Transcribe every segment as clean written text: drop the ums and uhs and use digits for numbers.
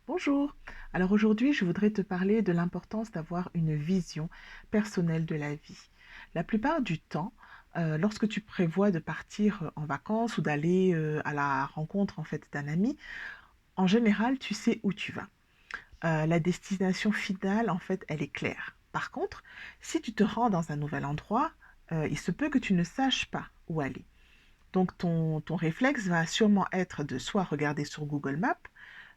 Bonjour. Alors aujourd'hui, je voudrais te parler de l'importance d'avoir une vision personnelle de la vie. La plupart du temps, lorsque tu prévois de partir en vacances ou d'aller à la rencontre en fait d'un ami, en général, tu sais où tu vas. La destination finale, en fait, elle est claire. Par contre, si tu te rends dans un nouvel endroit, il se peut que tu ne saches pas où aller. Donc ton réflexe va sûrement être de soit regarder sur Google Maps,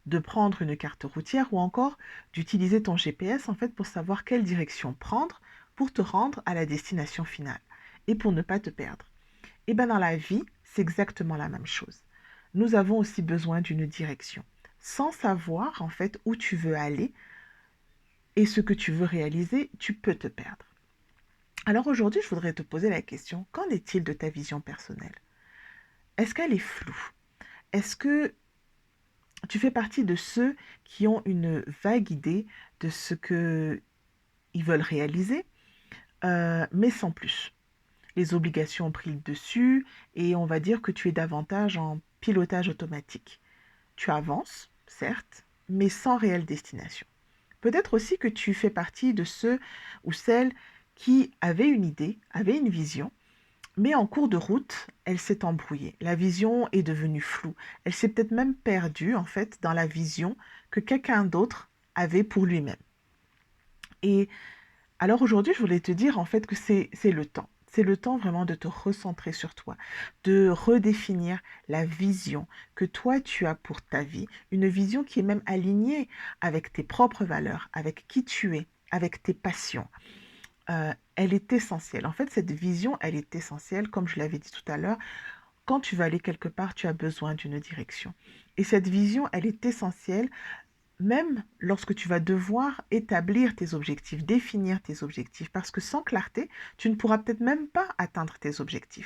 de prendre une carte routière ou encore d'utiliser ton GPS en fait pour savoir quelle direction prendre pour te rendre à la destination finale et pour ne pas te perdre. Et bien dans la vie, c'est exactement la même chose. Nous avons aussi besoin d'une direction. Sans savoir en fait où tu veux aller et ce que tu veux réaliser, tu peux te perdre. Alors aujourd'hui, je voudrais te poser la question, qu'en est-il de ta vision personnelle? Est-ce qu'elle est floue? Est-ce que tu fais partie de ceux qui ont une vague idée de ce qu'ils veulent réaliser, mais sans plus. Les obligations ont pris le dessus et on va dire que tu es davantage en pilotage automatique. Tu avances, certes, mais sans réelle destination. Peut-être aussi que tu fais partie de ceux ou celles qui avaient une idée, avaient une vision, mais en cours de route, elle s'est embrouillée. La vision est devenue floue. Elle s'est peut-être même perdue, en fait, dans la vision que quelqu'un d'autre avait pour lui-même. Et alors aujourd'hui, je voulais te dire, en fait, que c'est le temps. C'est le temps vraiment de te recentrer sur toi, de redéfinir la vision que toi tu as pour ta vie, une vision qui est même alignée avec tes propres valeurs, avec qui tu es, avec tes passions. Elle est essentielle. En fait, cette vision, elle est essentielle, comme je l'avais dit tout à l'heure. Quand tu vas aller quelque part, tu as besoin d'une direction. Et cette vision, elle est essentielle même lorsque tu vas devoir établir tes objectifs, définir tes objectifs, parce que sans clarté, tu ne pourras peut-être même pas atteindre tes objectifs.